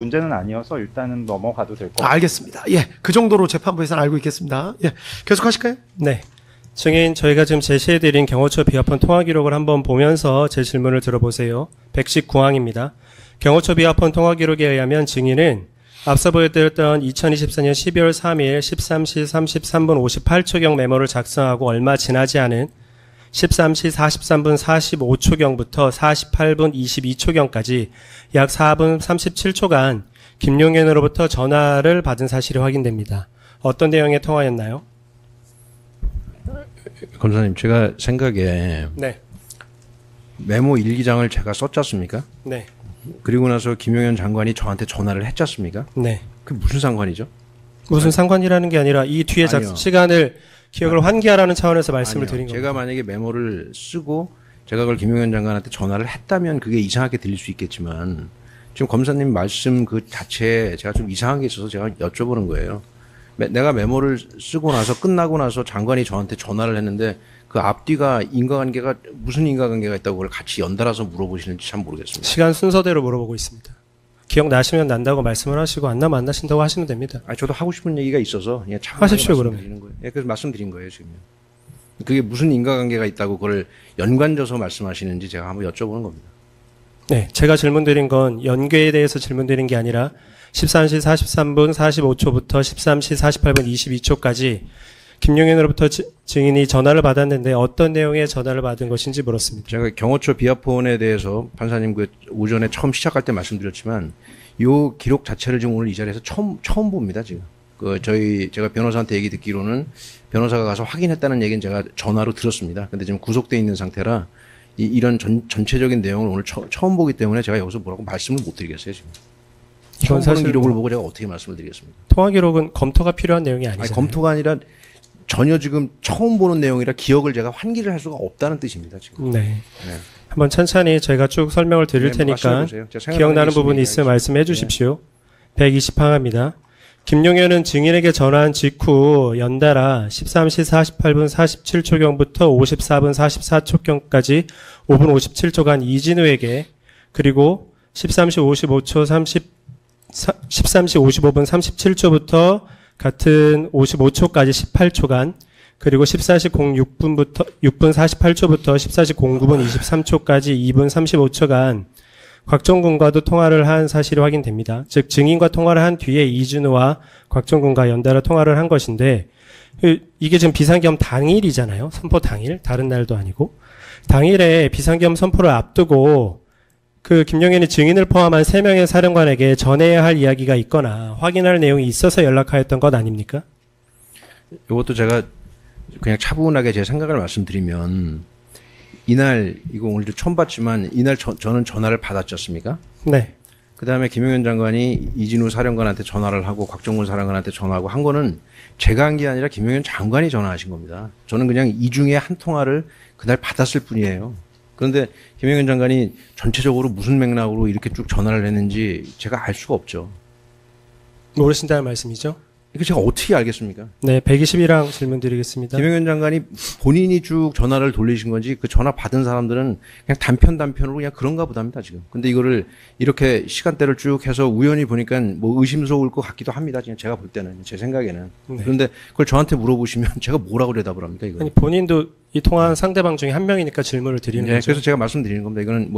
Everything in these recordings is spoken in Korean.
문제는 아니어서 일단은 넘어가도 될 것 같습니다. 알겠습니다. 예, 그 정도로 재판부에서는 알고 있겠습니다. 예, 계속하실까요? 네. 증인, 저희가 지금 제시해드린 경호처 비합헌 통화 기록을 한번 보면서 제 질문을 들어보세요. 119항입니다. 경호처 비합헌 통화 기록에 의하면 증인은 앞서 보여드렸던 2024년 12월 3일 13시 33분 58초경 메모를 작성하고 얼마 지나지 않은 13시 43분 45초경부터 48분 22초경까지 약 4분 37초간 김용현으로부터 전화를 받은 사실이 확인됩니다. 어떤 내용의 통화였나요? 검사님, 제가 생각에 네. 메모 일기장을 제가 썼지 않습니까? 네. 그리고 나서 김용현 장관이 저한테 전화를 했지 않습니까? 네. 그게 무슨 상관이죠? 무슨 상관이라는 게 아니라 이 뒤에 아니요. 시간을 기억을 환기하라는 차원에서 말씀을 드린 겁니다. 제가 만약에 메모를 쓰고 제가 그걸 김용현 장관한테 전화를 했다면 그게 이상하게 들릴 수 있겠지만 지금 검사님 말씀 그 자체에 제가 좀 이상한 게 있어서 제가 여쭤보는 거예요. 내가 메모를 쓰고 나서 끝나고 나서 장관이 저한테 전화를 했는데 그 앞뒤가 인과관계가 무슨 인과관계가 있다고 그걸 같이 연달아서 물어보시는지 참 모르겠습니다. 시간 순서대로 물어보고 있습니다. 기억나시면 난다고 말씀을 하시고 안 나면 안 나신다고 하시면 됩니다. 아니, 저도 하고 싶은 얘기가 있어서 그냥 하십시오, 그러면. 거예요. 예, 그래서 말씀드린 거예요, 지금. 그게 무슨 인과관계가 있다고 그걸 연관져서 말씀하시는지 제가 한번 여쭤보는 겁니다. 네, 제가 질문드린 건 연계에 대해서 질문드린 게 아니라 13시 43분 45초부터 13시 48분 22초까지 김용현으로부터 증인이 전화를 받았는데 어떤 내용의 전화를 받은 것인지 물었습니다. 제가 경호처 비합헌에 대해서 판사님 그 오전에 처음 시작할 때 말씀드렸지만 요 기록 자체를 지금 오늘 이 자리에서 처음 봅니다, 지금. 제가 변호사한테 얘기 듣기로는 변호사가 가서 확인했다는 얘기는 제가 전화로 들었습니다. 근데 지금 구속돼 있는 상태라 이런 전체적인 내용을 오늘 처음 보기 때문에 제가 여기서 뭐라고 말씀을 못 드리겠어요, 지금. 처음 보는 기록을 보고 제가 어떻게 말씀을 드리겠습니다. 통화 기록은 검토가 필요한 내용이 아니잖아요. 아니, 검토가 아니라 전혀 지금 처음 보는 내용이라 기억을 제가 환기를 할 수가 없다는 뜻입니다, 지금. 네. 네. 한번 천천히 제가 쭉 설명을 드릴 테니까 기억나는 부분이 있으면 말씀해 주십시오. 120항입니다. 김용현은 증인에게 전화한 직후 연달아 13시 48분 47초경부터 54분 44초경까지 5분 57초간 이진우에게 그리고 13시 55분 37초부터 같은 55초까지 18초간 그리고 14시 06분부터 6분 48초부터 14시 09분 23초까지 2분 35초간 곽정군과도 통화를 한 사실이 확인됩니다. 즉 증인과 통화를 한 뒤에 이준우와 곽정군과 연달아 통화를 한 것인데 이게 지금 비상계엄 당일이잖아요. 선포 당일, 다른 날도 아니고 당일에 비상계엄 선포를 앞두고 그 김용현이 증인을 포함한 3명의 사령관에게 전해야 할 이야기가 있거나 확인할 내용이 있어서 연락하였던 것 아닙니까? 이것도 제가 그냥 차분하게 제 생각을 말씀드리면 이날 이거 오늘도 처음 봤지만 이날 저는 전화를 받았지 않습니까? 네. 그다음에 김용현 장관이 이진우 사령관한테 전화를 하고 곽정군 사령관한테 전화하고 한 거는 제가 한 게 아니라 김용현 장관이 전화하신 겁니다. 저는 그냥 이 중에 한 통화를 그날 받았을 뿐이에요. 그런데 김용현 장관이 전체적으로 무슨 맥락으로 이렇게 쭉 전화를 했는지 제가 알 수가 없죠. 모르신다는 말씀이죠? 이거 제가 어떻게 알겠습니까? 네, 121항 질문 드리겠습니다. 김용현 장관이 본인이 쭉 전화를 돌리신 건지 그 전화 받은 사람들은 그냥 단편으로 그냥 그런가 보답니다, 지금. 근데 이거를 이렇게 시간대를 쭉 해서 우연히 보니까 뭐 의심스러울 것 같기도 합니다. 그냥 제가 볼 때는, 제 생각에는. 네. 그런데 그걸 저한테 물어보시면 제가 뭐라고 대답을 합니까, 이거? 아니, 본인도 이 통화한 상대방 중에 한 명이니까 질문을 드리는 네, 거죠. 그래서 제가 말씀드리는 겁니다. 이거는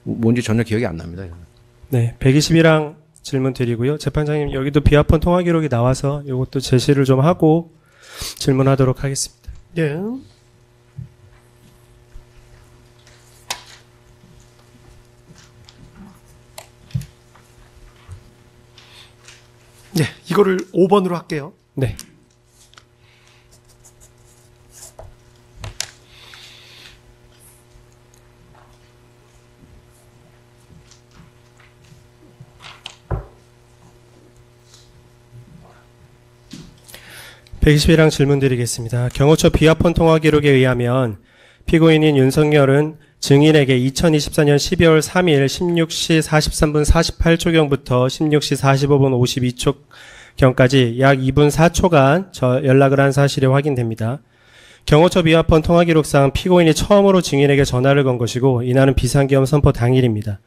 뭔지 전혀 기억이 안 납니다. 이거는. 네, 121항 질문 드리고요. 재판장님 여기도 비합헌 통화 기록이 나와서 이것도 제시를 좀 하고 질문하도록 하겠습니다. 예. 네, 이거를 5번으로 할게요. 네. (121항) 질문 드리겠습니다. 경호처 비합헌 통화 기록에 의하면 피고인인 윤석열은 증인에게 2024년 12월 3일 16시 43분 48초경부터 16시 45분 52초경까지 약 2분 4초간 연락을 한 사실이 확인됩니다. 경호처 비합헌 통화 기록상 피고인이 처음으로 증인에게 전화를 건 것이고 이날은 비상계엄 선포 당일입니다.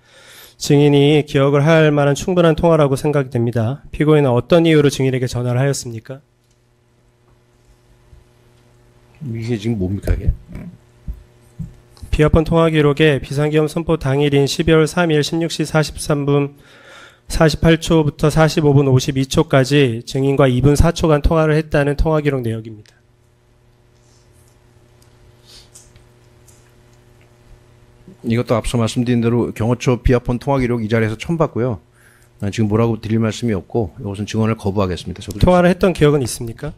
증인이 기억을 할 만한 충분한 통화라고 생각이 됩니다. 피고인은 어떤 이유로 증인에게 전화를 하였습니까? 이게 지금 뭡니까 이게? 비화폰 통화 기록에 비상계엄 선포 당일인 12월 3일 16시 43분 48초부터 45분 52초까지 증인과 2분 4초간 통화를 했다는 통화 기록 내역입니다. 이것도 앞서 말씀드린 대로 경호처 비화폰 통화 기록 이 자리에서 처음 봤고요. 지금 뭐라고 드릴 말씀이 없고 이것은 증언을 거부하겠습니다. 저도 통화를 했던 기억은 있습니까?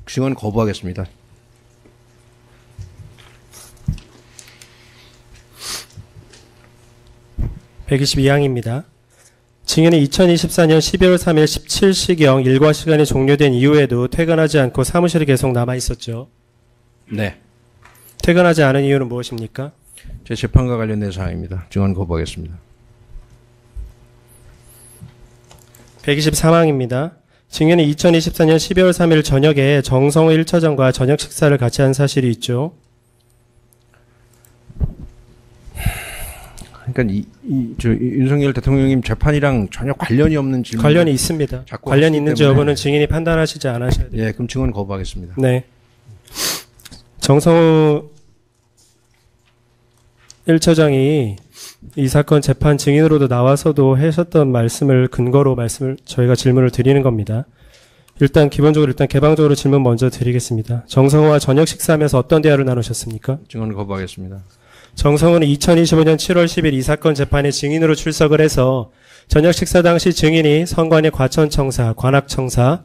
증언 거부하겠습니다. (122항입니다) 증인은 2024년 12월 3일 17시경 일과 시간이 종료된 이후에도 퇴근하지 않고 사무실에 계속 남아 있었죠. 네. 퇴근하지 않은 이유는 무엇입니까? 제 재판과 관련된 사항입니다. 증언 거부하겠습니다. 123항입니다. 증인은 2024년 12월 3일 저녁에 정성호 1처장과 저녁 식사를 같이 한 사실이 있죠. 그러니까 윤석열 대통령님 재판이랑 전혀 관련이 없는 질문. 관련이 있습니다. 관련이 있는지 여부는 증인이 판단하시지 않으셔야 돼요. 예, 그럼 증언 거부하겠습니다. 네. 정성호 1처장이 이 사건 재판 증인으로도 나와서도 하셨던 말씀을 근거로 저희가 질문을 드리는 겁니다. 일단 개방적으로 질문 먼저 드리겠습니다. 정성호와 저녁 식사하면서 어떤 대화를 나누셨습니까? 증언 거부하겠습니다. 정성호는 2025년 7월 10일 이 사건 재판에 증인으로 출석을 해서 저녁 식사 당시 증인이 선관위 과천청사, 관악청사,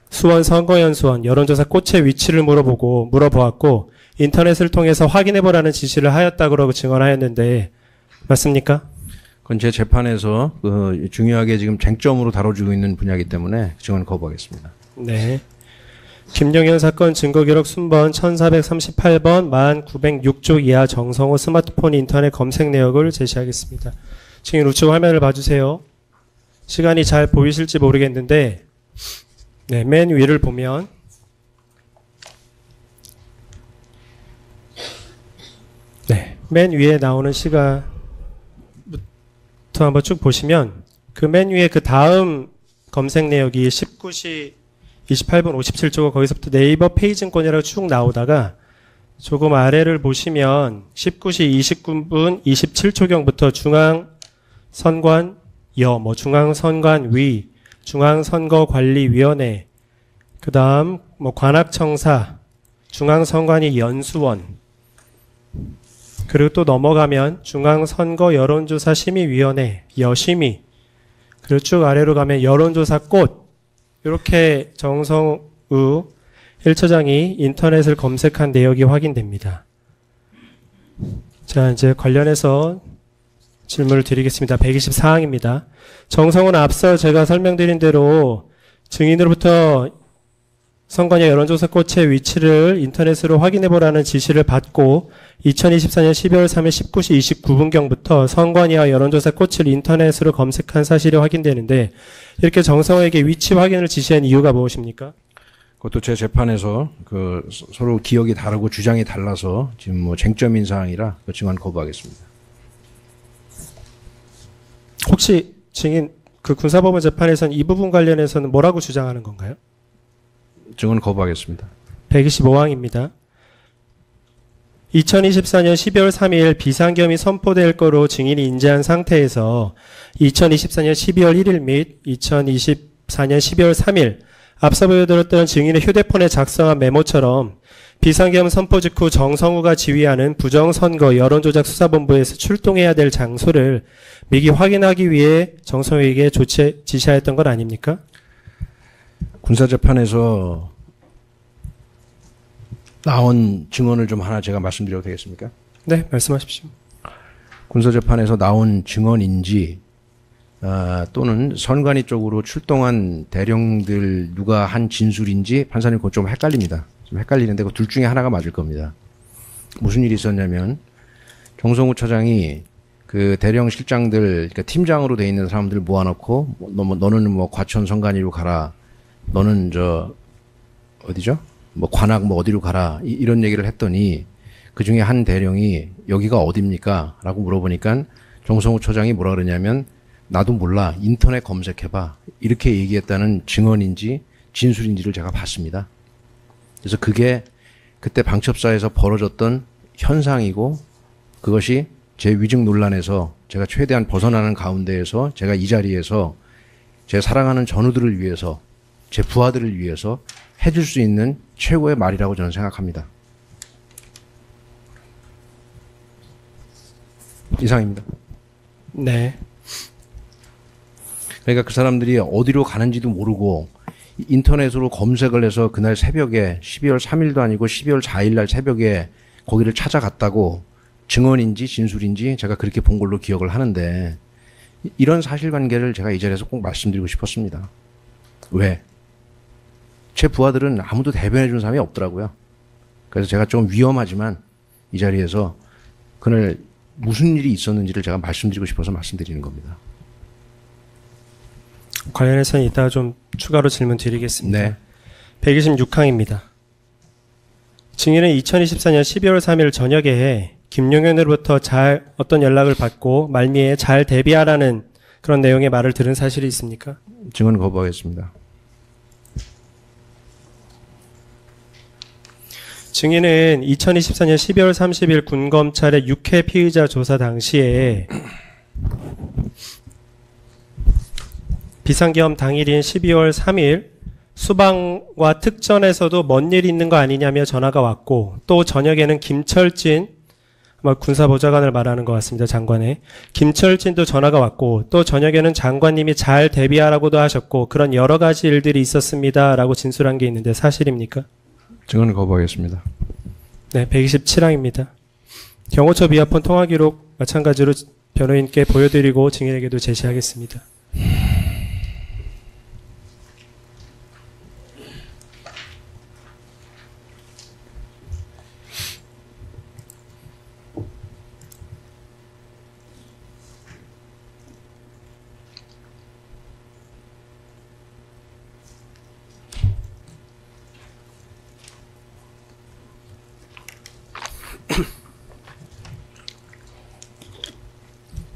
수원 선거연수원, 여론조사 꽃의 위치를 물어보았고 인터넷을 통해서 확인해보라는 지시를 하였다고 증언하였는데 맞습니까? 그건 제 재판에서 중요하게 지금 쟁점으로 다뤄지고 있는 분야이기 때문에 증언 거부하겠습니다. 네. 김영현 사건 증거기록 순번 1438번 1906조 이하 정성호 스마트폰 인터넷 검색 내역을 제시하겠습니다. 증인 우측 화면을 봐주세요. 시간이 잘 보이실지 모르겠는데 네, 맨 위를 보면 네, 맨 위에 나오는 시간부터 한번 쭉 보시면 그 맨 위에 그 다음 검색 내역이 19시 28분 57초 거기서부터 네이버 페이징권이라고 쭉 나오다가 조금 아래를 보시면 19시 29분 27초경부터 중앙선관여, 중앙선관위, 중앙선거관리위원회, 그 다음 관악청사, 중앙선관위 연수원, 그리고 또 넘어가면 중앙선거 여론조사 심의위원회, 여심의, 그리고 쭉 아래로 가면 여론조사 꽃, 이렇게 정성우 1처장이 인터넷을 검색한 내역이 확인됩니다. 자, 이제 관련해서 질문을 드리겠습니다. 124항입니다. 정성우는 앞서 제가 설명드린 대로 증인으로부터 선관위 여론조사 꽃의 위치를 인터넷으로 확인해보라는 지시를 받고 2024년 12월 3일 19시 29분경부터 선관위와 여론조사 꽃을 인터넷으로 검색한 사실이 확인되는데 이렇게 정성호에게 위치 확인을 지시한 이유가 무엇입니까? 그것도 제 재판에서 서로 기억이 다르고 주장이 달라서 지금 쟁점인 사항이라 그 증언 거부하겠습니다. 혹시 증인 군사법원 재판에서는 이 부분 관련해서는 뭐라고 주장하는 건가요? 증언 거부하겠습니다. 125항입니다. 2024년 12월 3일 비상계엄이 선포될 거로 증인이 인지한 상태에서 2024년 12월 1일 및 2024년 12월 3일 앞서 보여드렸던 증인의 휴대폰에 작성한 메모처럼 비상계엄 선포 직후 정성우가 지휘하는 부정선거 여론조작 수사본부에서 출동해야 될 장소를 미리 확인하기 위해 정성우에게 지시하였던 건 아닙니까? 군사재판에서 나온 증언을 좀 하나 제가 말씀드려도 되겠습니까? 네, 말씀하십시오. 군사재판에서 나온 증언인지 또는 선관위 쪽으로 출동한 대령들 누가 한 진술인지 판사님 그거 좀 헷갈립니다. 좀 헷갈리는데 그 둘 중에 하나가 맞을 겁니다. 무슨 일이 있었냐면 정성우 처장이 그 대령 실장들, 그러니까 팀장으로 돼 있는 사람들 모아놓고 너는 뭐 과천 선관위로 가라. 너는 어디죠? 뭐 관악 뭐 어디로 가라. 이런 얘기를 했더니 그 중에 한 대령이 여기가 어딥니까? 라고 물어보니까 정성호 처장이 뭐라 그러냐면 나도 몰라 인터넷 검색해봐 이렇게 얘기했다는 증언인지 진술인지를 제가 봤습니다. 그래서 그게 그때 방첩사에서 벌어졌던 현상이고 그것이 제 위증 논란에서 제가 최대한 벗어나는 가운데에서 제가 이 자리에서 제 사랑하는 전우들을 위해서 제 부하들을 위해서 해줄 수 있는 최고의 말이라고 저는 생각합니다. 이상입니다. 네. 그러니까 그 사람들이 어디로 가는지도 모르고 인터넷으로 검색을 해서 그날 새벽에 12월 3일도 아니고 12월 4일 날 새벽에 거기를 찾아갔다고 증언인지 진술인지 제가 그렇게 본 걸로 기억을 하는데 이런 사실관계를 제가 이 자리에서 꼭 말씀드리고 싶었습니다. 왜? 제 부하들은 아무도 대변해 준 사람이 없더라고요. 그래서 제가 좀 위험하지만 이 자리에서 그날 무슨 일이 있었는지를 제가 말씀드리고 싶어서 말씀드리는 겁니다. 관련해서는 이따가 좀 추가로 질문 드리겠습니다. 네. 126항입니다. 증인은 2024년 12월 3일 저녁에 김용현으로부터 어떤 연락을 받고 말미에 잘 대비하라는 그런 내용의 말을 들은 사실이 있습니까? 증언 거부하겠습니다. 증인은 2024년 12월 30일 군검찰의 6회 피의자 조사 당시에 비상계엄 당일인 12월 3일 수방과 특전에서도 뭔 일이 있는 거 아니냐며 전화가 왔고 또 저녁에는 김철진 군사보좌관을 말하는 것 같습니다. 장관에. 김철진도 전화가 왔고 또 저녁에는 장관님이 잘 대비하라고도 하셨고 그런 여러 가지 일들이 있었습니다라고 진술한 게 있는데 사실입니까? 증언 거부하겠습니다. 네, 127항입니다. 경호처 비아폰 통화 기록 마찬가지로 변호인께 보여드리고 증인에게도 제시하겠습니다.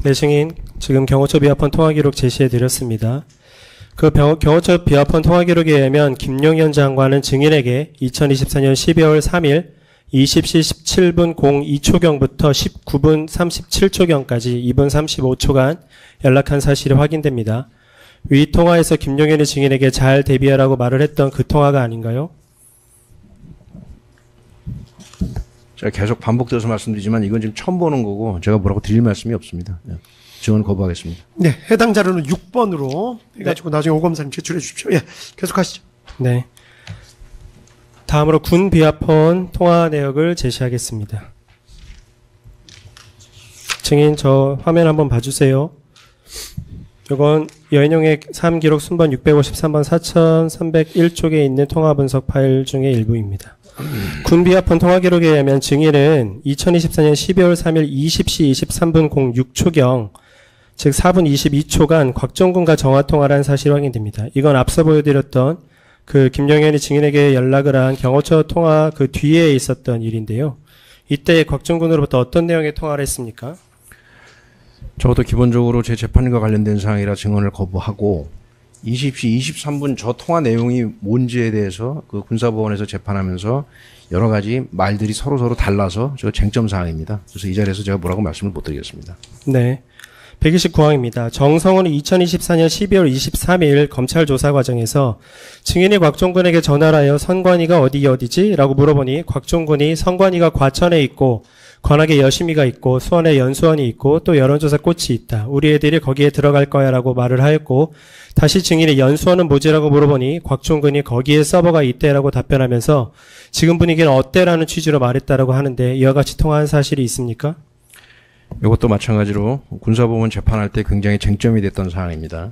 네, 증인. 지금 경호처 비아폰 통화 기록 제시해 드렸습니다. 그 경호처 비아폰 통화 기록에 의하면 김용현 장관은 증인에게 2024년 12월 3일 20시 17분 02초경부터 19분 37초경까지 2분 35초간 연락한 사실이 확인됩니다. 위 통화에서 김용현이 증인에게 잘 대비하라고 말을 했던 그 통화가 아닌가요? 제가 계속 반복돼서 말씀드리지만 이건 지금 처음 보는 거고 제가 뭐라고 드릴 말씀이 없습니다. 증언 거부하겠습니다. 네, 해당 자료는 6번으로 해가지고 나중에 오검사님 제출해 주십시오. 예, 계속하시죠. 네. 다음으로 군 비아폰 통화 내역을 제시하겠습니다. 증인 저 화면 한번 봐주세요. 이건 여인용의 사함기록 순번 653번 4301쪽에 있는 통화 분석 파일 중의 일부입니다. 군 비아폰 통화 기록에 의하면 증인은 2024년 12월 3일 20시 23분 06초경 즉 4분 22초간 곽정군과 전화통화를 한 사실이 확인됩니다. 이건 앞서 보여드렸던 그 김용현이 증인에게 연락을 한 경호처 통화 그 뒤에 있었던 일인데요. 이때 곽정군으로부터 어떤 내용의 통화를 했습니까? 저도 기본적으로 제 재판과 관련된 사항이라 증언을 거부하고 20시 23분 저 통화 내용이 뭔지에 대해서 그 군사법원에서 재판하면서 여러 가지 말들이 서로 달라서 저 쟁점 사항입니다. 그래서 이 자리에서 제가 뭐라고 말씀을 못 드리겠습니다. 네. 129항입니다. 정성훈은 2024년 12월 23일 검찰 조사 과정에서 증인이 곽종군에게 전화를 하여 선관위가 어디지? 라고 물어보니 곽종군이 선관위가 과천에 있고 관악에 여심이가 있고 수원에 연수원이 있고 또 여론조사 꽃이 있다. 우리 애들이 거기에 들어갈 거야 라고 말을 하였고 다시 증인이 연수원은 뭐지라고 물어보니 곽종군이 거기에 서버가 있대라고 답변하면서 지금 분위기는 어때라는 취지로 말했다라고 하는데 이와 같이 통화한 사실이 있습니까? 이것도 마찬가지로 군사법원 재판할 때 굉장히 쟁점이 됐던 사항입니다.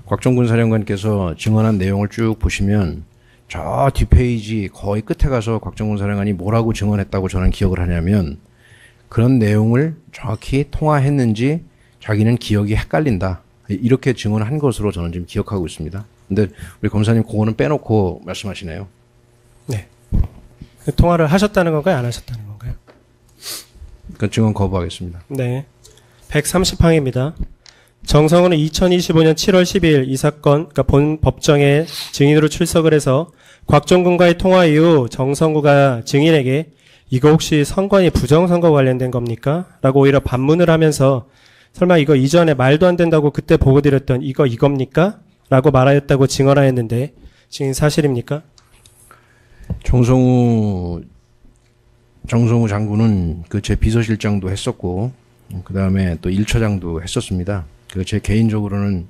곽종군 사령관께서 증언한 내용을 쭉 보시면 저 뒷페이지 거의 끝에 가서 곽종군 사령관이 뭐라고 증언했다고 저는 기억을 하냐면 그런 내용을 정확히 통화했는지 자기는 기억이 헷갈린다. 이렇게 증언한 것으로 저는 지금 기억하고 있습니다. 근데 우리 검사님 그거는 빼놓고 말씀하시네요. 네. 통화를 하셨다는 건가요? 안 하셨다는 건가요? 그 증언 거부하겠습니다. 네. 130항입니다. 정성호는 2025년 7월 12일 이 사건, 그러니까 본 법정에 증인으로 출석을 해서 곽종군과의 통화 이후 정성구가 증인에게 이거 혹시 선관위 부정선거 관련된 겁니까? 라고 오히려 반문을 하면서 설마 이거 이전에 말도 안 된다고 그때 보고 드렸던 이겁니까? 라고 말하였다고 증언하였는데 증인 사실입니까? 정성우 장군은 그 제 비서실장도 했었고 그 다음에 또 1처장도 했었습니다. 그 제 개인적으로는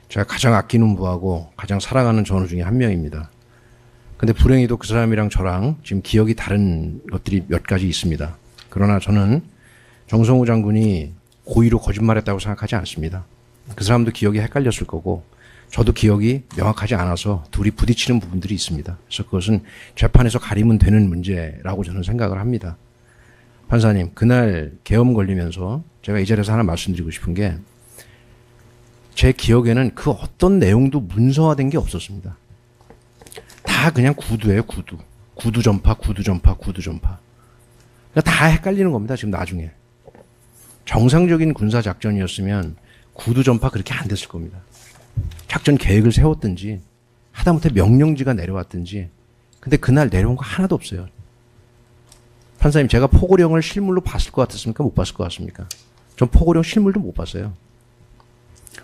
제가 가장 아끼는 부하고 가장 사랑하는 전우 중에 한 명입니다. 근데 불행히도 그 사람이랑 저랑 지금 기억이 다른 것들이 몇 가지 있습니다. 그러나 저는 정성우 장군이 고의로 거짓말했다고 생각하지 않습니다. 그 사람도 기억이 헷갈렸을 거고 저도 기억이 명확하지 않아서 둘이 부딪히는 부분들이 있습니다. 그래서 그것은 재판에서 가리면 되는 문제라고 저는 생각을 합니다. 판사님, 그날 계엄 걸리면서 제가 이 자리에서 하나 말씀드리고 싶은 게 제 기억에는 그 어떤 내용도 문서화된 게 없었습니다. 다 그냥 구두예요, 구두. 구두 전파. 그러니까 다 헷갈리는 겁니다, 지금 나중에. 정상적인 군사 작전이었으면 구두 전파 그렇게 안 됐을 겁니다. 작전 계획을 세웠든지 하다못해 명령지가 내려왔든지 근데 그날 내려온 거 하나도 없어요. 판사님, 제가 포고령을 실물로 봤을 것 같았습니까? 못 봤을 것 같습니까? 전 포고령 실물도 못 봤어요.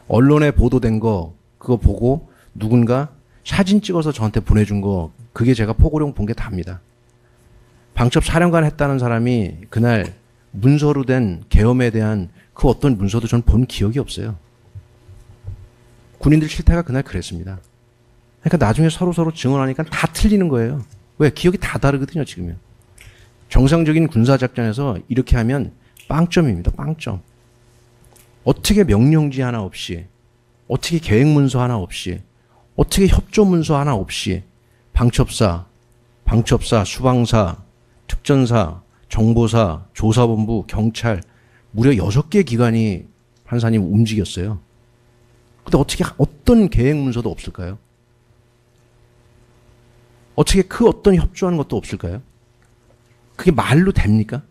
언론에 보도된 거 그거 보고 누군가 사진 찍어서 저한테 보내준 거 그게 제가 포고령 본 게 답니다. 방첩 사령관 했다는 사람이 그날 문서로 된 계엄에 대한 그 어떤 문서도 전 본 기억이 없어요. 군인들 실태가 그날 그랬습니다. 그러니까 나중에 서로 증언하니까 다 틀리는 거예요. 왜? 기억이 다 다르거든요, 지금은. 정상적인 군사작전에서 이렇게 하면 빵점입니다, 빵점. 어떻게 명령지 하나 없이, 어떻게 계획문서 하나 없이, 어떻게 협조문서 하나 없이 방첩사, 수방사, 특전사, 정보사, 조사본부, 경찰 무려 6개 기관이 판사님 움직였어요. 근데 어떻게 어떤 계획 문서도 없을까요? 어떻게 그 어떤 협조하는 것도 없을까요? 그게 말로 됩니까?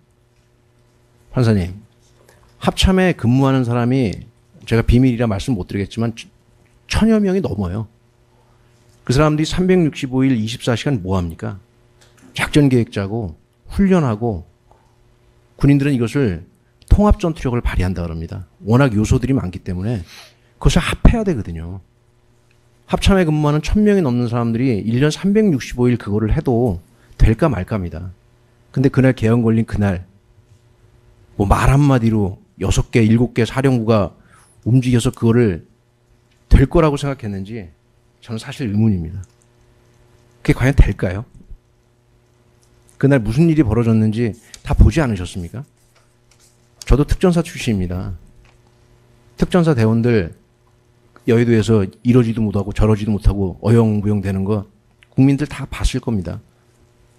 판사님, 합참에 근무하는 사람이 제가 비밀이라 말씀 못 드리겠지만 1000여 명이 넘어요. 그 사람들이 365일 24시간 뭐 합니까? 작전 계획 짜고 훈련하고 군인들은 이것을 통합 전투력을 발휘한다 그럽니다. 워낙 요소들이 많기 때문에 그것을 합해야 되거든요. 합참에 근무하는 1000명이 넘는 사람들이 1년 365일 그거를 해도 될까 말까입니다. 근데 그날 계엄 걸린 그날 뭐 말 한마디로 6개, 7개 사령부가 움직여서 그거를 될 거라고 생각했는지 저는 사실 의문입니다. 그게 과연 될까요? 그날 무슨 일이 벌어졌는지 다 보지 않으셨습니까? 저도 특전사 출신입니다. 특전사 대원들 여의도에서 이러지도 못하고 저러지도 못하고 어영부영 되는 거 국민들 다 봤을 겁니다.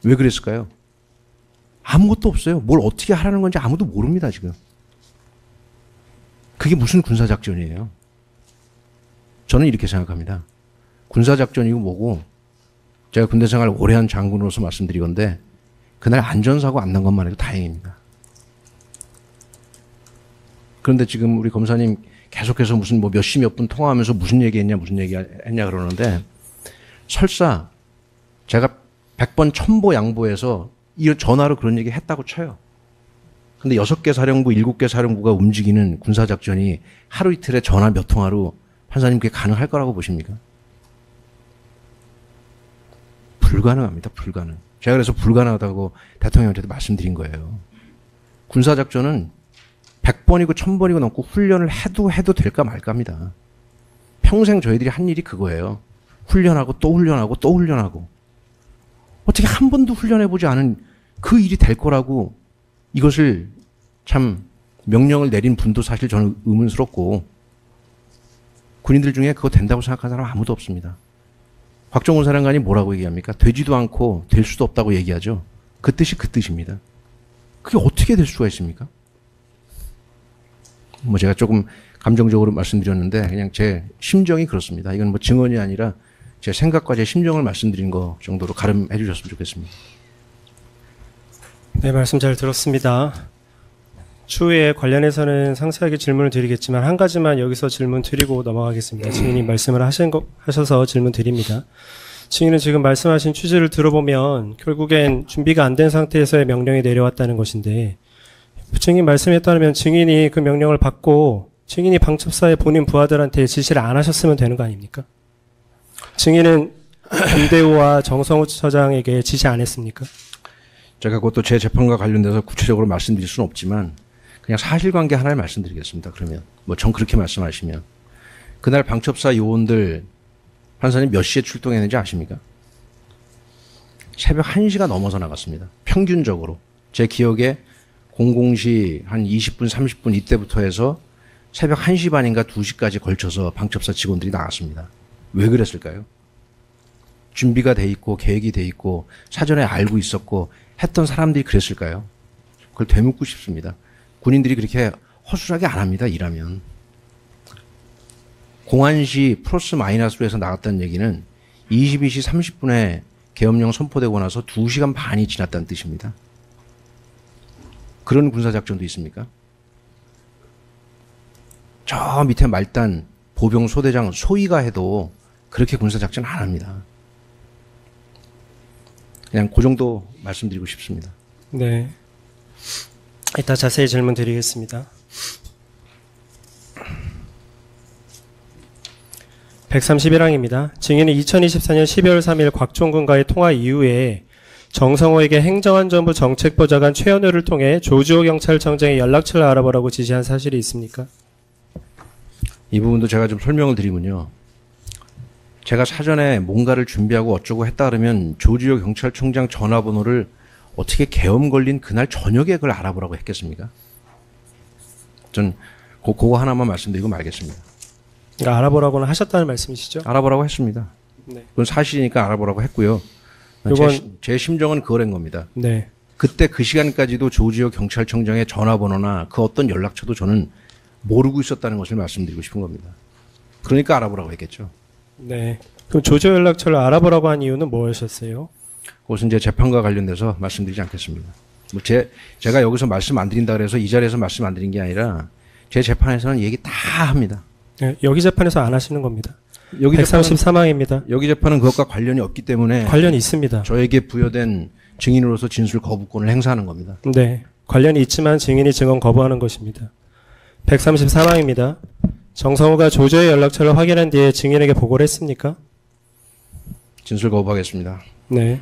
왜 그랬을까요? 아무것도 없어요. 뭘 어떻게 하라는 건지 아무도 모릅니다, 지금. 그게 무슨 군사작전이에요? 저는 이렇게 생각합니다. 군사작전이고 뭐고 제가 군대 생활 오래 한 장군으로서 말씀드리건데 그날 안전사고 안 난 것만 해도 다행입니다. 그런데 지금 우리 검사님 계속해서 무슨 뭐 몇십 몇 분 통화하면서 무슨 얘기했냐 그러는데 설사 제가 100번 첨보 양보해서 이 전화로 그런 얘기 했다고 쳐요. 근데 6개 사령부, 7개 사령부가 움직이는 군사작전이 하루 이틀에 전화 몇 통화로 판사님 그게 가능할 거라고 보십니까? 불가능합니다. 불가능. 제가 그래서 불가능하다고 대통령한테도 말씀드린 거예요. 군사작전은 100번이고 1000번이고 넘고 훈련을 해도 될까 말까입니다. 평생 저희들이 한 일이 그거예요. 훈련하고 또 훈련하고 또 훈련하고. 어떻게 한 번도 훈련해보지 않은 그 일이 될 거라고 이것을 참 명령을 내린 분도 사실 저는 의문스럽고 군인들 중에 그거 된다고 생각하는 사람 아무도 없습니다. 곽종훈 사령관이 뭐라고 얘기합니까? 되지도 않고 될 수도 없다고 얘기하죠. 그 뜻이 그 뜻입니다. 그게 어떻게 될 수가 있습니까? 뭐 제가 조금 감정적으로 말씀드렸는데 그냥 제 심정이 그렇습니다. 이건 뭐 증언이 아니라 제 생각과 제 심정을 말씀드린 거 정도로 가름해 주셨으면 좋겠습니다. 네, 말씀 잘 들었습니다. 추후에 관련해서는 상세하게 질문을 드리겠지만 한 가지만 여기서 질문 드리고 넘어가겠습니다. 증인이 말씀을 하셔서 질문 드립니다. 증인은 지금 말씀하신 취지를 들어보면 결국엔 준비가 안 된 상태에서의 명령이 내려왔다는 것인데, 증인 말씀에 따르면 증인이 그 명령을 받고 증인이 방첩사의 본인 부하들한테 지시를 안 하셨으면 되는 거 아닙니까? 증인은 김대우와 정성우 처장에게 지시 안 했습니까? 제가 그것도 제 재판과 관련돼서 구체적으로 말씀드릴 수는 없지만 그냥 사실관계 하나를 말씀드리겠습니다. 그러면 뭐 전 그렇게 말씀하시면 그날 방첩사 요원들 판사님 몇 시에 출동했는지 아십니까? 새벽 1시가 넘어서 나갔습니다. 평균적으로. 제 기억에 00시 한 20분 30분 이때부터 해서 새벽 1시 반인가 2시까지 걸쳐서 방첩사 직원들이 나갔습니다. 왜 그랬을까요? 준비가 돼 있고 계획이 돼 있고 사전에 알고 있었고 했던 사람들이 그랬을까요? 그걸 되묻고 싶습니다. 군인들이 그렇게 허술하게 안 합니다. 일하면. 공안시 플러스 마이너스로 해서 나갔다는 얘기는 22시 30분에 계엄령 선포되고 나서 2시간 반이 지났다는 뜻입니다. 그런 군사작전도 있습니까? 저 밑에 말단 보병 소대장 소위가 해도 그렇게 군사작전 안 합니다. 그냥 그 정도 말씀드리고 싶습니다. 네. 이따 자세히 질문 드리겠습니다. 131항입니다. 증인은 2024년 12월 3일 곽종근과의 통화 이후에 정성호에게 행정안전부 정책보좌관 최현우를 통해 조주호 경찰청장의 연락처를 알아보라고 지시한 사실이 있습니까? 이 부분도 제가 좀 설명을 드리면요. 제가 사전에 뭔가를 준비하고 어쩌고 했다 그러면 조주호 경찰청장 전화번호를 어떻게 계엄 걸린 그날 저녁에 그걸 알아보라고 했겠습니까? 전 그거 하나만 말씀드리고 말겠습니다. 그러니까 알아보라고는 하셨다는 말씀이시죠? 알아보라고 했습니다. 네. 그건 사실이니까 알아보라고 했고요. 제 심정은 그거란 겁니다. 네. 그때 그 시간까지도 조지호 경찰청장의 전화번호나 그 어떤 연락처도 저는 모르고 있었다는 것을 말씀드리고 싶은 겁니다. 그러니까 알아보라고 했겠죠. 네. 그럼 조주호 연락처를 알아보라고 한 이유는 무엇이었어요? 그것은 제 재판과 관련돼서 말씀드리지 않겠습니다. 뭐 제가 여기서 말씀 안 드린다 그래서 이 자리에서 말씀 안 드린 게 아니라 제 재판에서는 얘기 다 합니다. 네, 여기 재판에서 안 하시는 겁니다. 여기 133항입니다. 여기 재판은 그것과 관련이 없기 때문에 관련이 있습니다. 저에게 부여된 증인으로서 진술 거부권을 행사하는 겁니다. 네. 관련이 있지만 증인이 증언 거부하는 것입니다. 133항입니다. 정성호가 조주호의 연락처를 확인한 뒤에 증인에게 보고를 했습니까? 진술 거부하겠습니다. 네.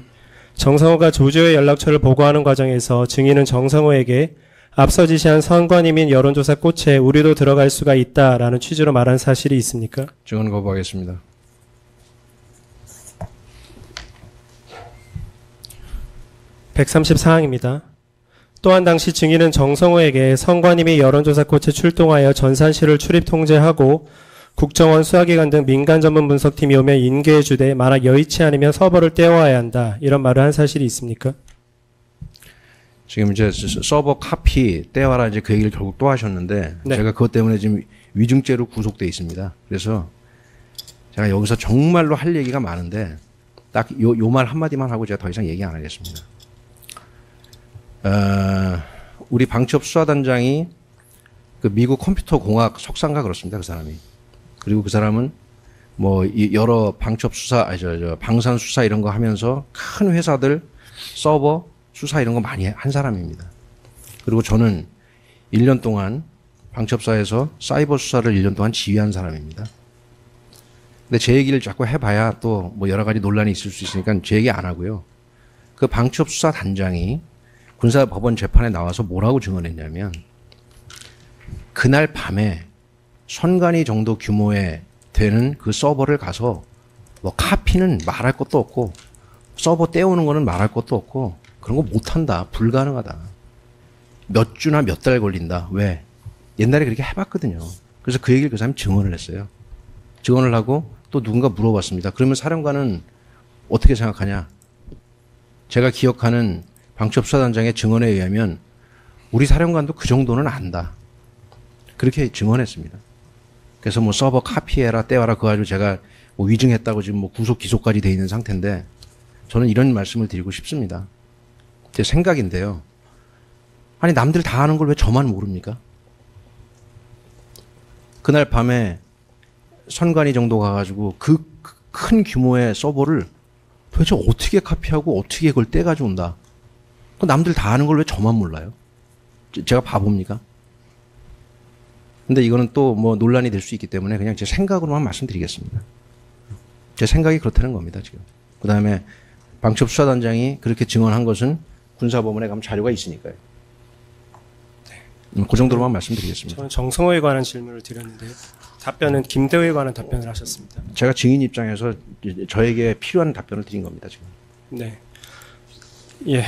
정성호가 조주호의 연락처를 보고하는 과정에서 증인은 정성호에게 앞서 지시한 선관위 및 여론조사 꽃에 우리도 들어갈 수가 있다라는 취지로 말한 사실이 있습니까? 증언 거부하겠습니다. 134항입니다. 또한 당시 증인은 정성호에게 선관위 및 여론조사 꽃에 출동하여 전산실을 출입 통제하고 국정원 수사기관 등 민간 전문 분석팀이 오면 인계해 주되 만약 여의치 않으면 서버를 떼어와야 한다. 이런 말을 한 사실이 있습니까? 지금 이제 서버 카피 떼와라 이제 그 얘기를 결국 또 하셨는데 네. 제가 그것 때문에 지금 위증죄로 구속돼 있습니다. 그래서 제가 여기서 정말로 할 얘기가 많은데 딱 요 말 한마디만 하고 제가 더 이상 얘기 안 하겠습니다. 우리 방첩 수사단장이 그 미국 컴퓨터 공학 석사인가 그렇습니다. 그 사람이. 그리고 그 사람은 뭐 여러 방첩 수사, 방산 수사 이런 거 하면서 큰 회사들 서버 수사 이런 거 많이 한 사람입니다. 그리고 저는 1년 동안 방첩사에서 사이버 수사를 1년 동안 지휘한 사람입니다. 근데 제 얘기를 자꾸 해봐야 또 뭐 여러 가지 논란이 있을 수 있으니까 제 얘기 안 하고요. 그 방첩 수사 단장이 군사법원 재판에 나와서 뭐라고 증언했냐면 그날 밤에 선관위 정도 규모의 되는 그 서버를 가서 뭐 카피는 말할 것도 없고 서버 떼오는 거는 말할 것도 없고 그런 거 못한다. 불가능하다. 몇 주나 몇 달 걸린다. 왜? 옛날에 그렇게 해봤거든요. 그래서 그 얘기를 그 사람이 증언을 했어요. 증언을 하고 또 누군가 물어봤습니다. 그러면 사령관은 어떻게 생각하냐? 제가 기억하는 방첩수사단장의 증언에 의하면 우리 사령관도 그 정도는 안다. 그렇게 증언했습니다. 그래서 뭐 서버 카피해라 떼와라 그거 가지고 제가 뭐 위증했다고 지금 뭐 구속 기소까지 돼 있는 상태인데 저는 이런 말씀을 드리고 싶습니다. 제 생각인데요. 아니 남들 다 아는 걸 왜 저만 모릅니까? 그날 밤에 선관위 정도 가가지고 그 큰 규모의 서버를 도대체 어떻게 카피하고 어떻게 그걸 떼가지고 온다. 남들 다 아는 걸 왜 저만 몰라요? 제가 바보입니까? 근데 이거는 또 뭐 논란이 될 수 있기 때문에 그냥 제 생각으로만 말씀드리겠습니다. 제 생각이 그렇다는 겁니다, 지금. 그 다음에 방첩수사단장이 그렇게 증언한 것은 군사법원에 가면 자료가 있으니까요. 그 정도로만 말씀드리겠습니다. 저는 정성호에 관한 질문을 드렸는데요. 답변은 김대호에 관한 답변을 하셨습니다. 제가 증인 입장에서 저에게 필요한 답변을 드린 겁니다, 지금. 네. 예.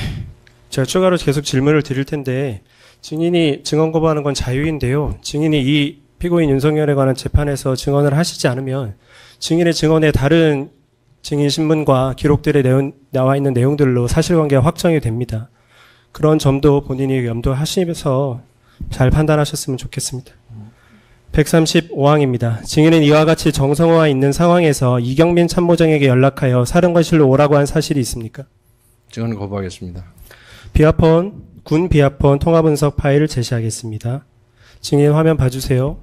제가 추가로 계속 질문을 드릴 텐데, 증인이 증언 거부하는 건 자유인데요. 증인이 이 피고인 윤석열에 관한 재판에서 증언을 하시지 않으면 증인의 증언에 다른 증인 신문과 기록들에 나와 있는 내용들로 사실관계가 확정이 됩니다. 그런 점도 본인이 염두하시면서 잘 판단하셨으면 좋겠습니다. 135항입니다. 증인은 이와 같이 정성호와 있는 상황에서 이경민 참모장에게 연락하여 사령관실로 오라고 한 사실이 있습니까? 증언 거부하겠습니다. 군 비아폰 통화분석 파일을 제시하겠습니다. 증인 화면 봐주세요.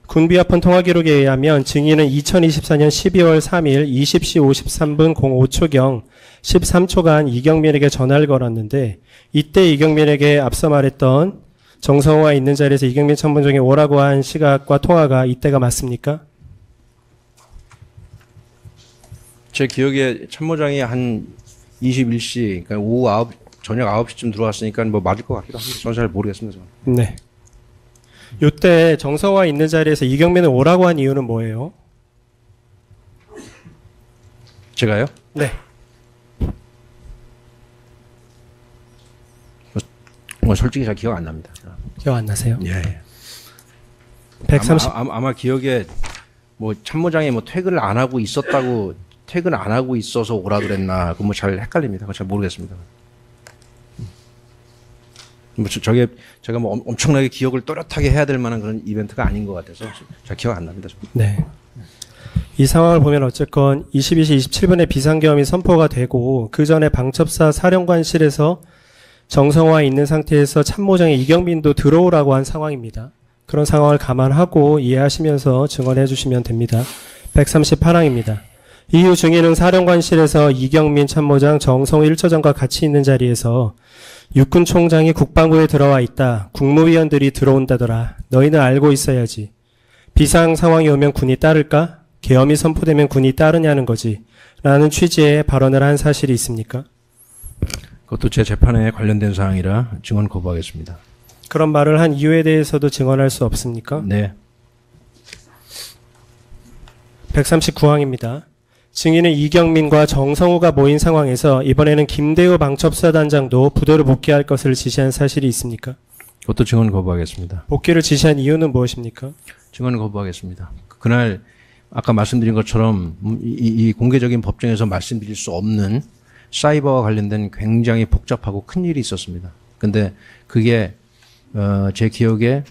군 비아폰 통화 기록에 의하면 증인은 2024년 12월 3일 20시 53분 05초경 13초간 이경민에게 전화를 걸었는데 이때 이경민에게 앞서 말했던 정성호와 있는 자리에서 이경민 참모장이 오라고 한 시각과 통화가 이때가 맞습니까? 제 기억에 참모장이 한 21시, 그러니까 오후 9, 저녁 9시쯤 들어왔으니까 뭐 맞을 것 같기도 합니다. 저는 잘 모르겠습니다. 저는. 네. 이때 정성호와 있는 자리에서 이경민을 오라고 한 이유는 뭐예요? 제가요? 네. 뭐 솔직히 잘 기억 안 납니다. 기억 안 나세요? 예. 130. 아마 기억에 뭐 참모장이 뭐 퇴근을 안 하고 있었다고 퇴근 안 하고 있어서 오라 그랬나 그 뭐 잘 헷갈립니다. 그거 잘 모르겠습니다. 뭐 저게 제가 뭐 엄청나게 기억을 또렷하게 해야 될 만한 그런 이벤트가 아닌 것 같아서 잘 기억 안 납니다. 네. 이 상황을 보면 어쨌건 22시 27분에 비상계엄이 선포가 되고 그 전에 방첩사 사령관실에서 정성호와 있는 상태에서 참모장의 이경민도 들어오라고 한 상황입니다. 그런 상황을 감안하고 이해하시면서 증언해 주시면 됩니다. 138항입니다. 이후 증인은 사령관실에서 이경민 참모장 정성호 1처장과 같이 있는 자리에서 육군 총장이 국방부에 들어와 있다. 국무위원들이 들어온다더라. 너희는 알고 있어야지. 비상 상황이 오면 군이 따를까? 계엄이 선포되면 군이 따르냐는 거지. 라는 취지의 발언을 한 사실이 있습니까? 그것도 제 재판에 관련된 사항이라 증언 거부하겠습니다. 그런 말을 한 이유에 대해서도 증언할 수 없습니까? 네. 139항입니다. 증인은 이경민과 정성호가 모인 상황에서 이번에는 김대우 방첩사단장도 부대로 복귀할 것을 지시한 사실이 있습니까? 그것도 증언 거부하겠습니다. 복귀를 지시한 이유는 무엇입니까? 증언 거부하겠습니다. 그날 아까 말씀드린 것처럼 이 공개적인 법정에서 말씀드릴 수 없는 사이버와 관련된 굉장히 복잡하고 큰 일이 있었습니다. 근데 그게 제 기억에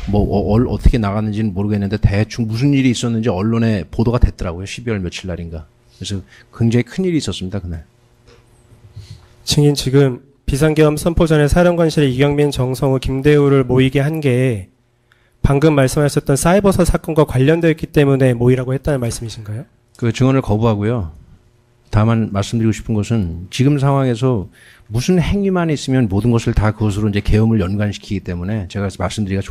뭐 어떻게 나갔는지는 모르겠는데 대충 무슨 일이 있었는지 언론에 보도가 됐더라고요. 12월 며칠 날인가. 그래서 굉장히 큰 일이 있었습니다. 그날. 증인 지금 비상계엄 선포 전에 사령관실에 이경민, 정성호, 김대우를 모이게 한 게 방금 말씀하셨던 사이버사 사건과 관련되어 있기 때문에 모이라고 했다는 말씀이신가요? 그 증언을 거부하고요. 다만 말씀드리고 싶은 것은 지금 상황에서 무슨 행위만 있으면 모든 것을 다 그것으로 이제 계엄을 연관시키기 때문에 제가 말씀드리기가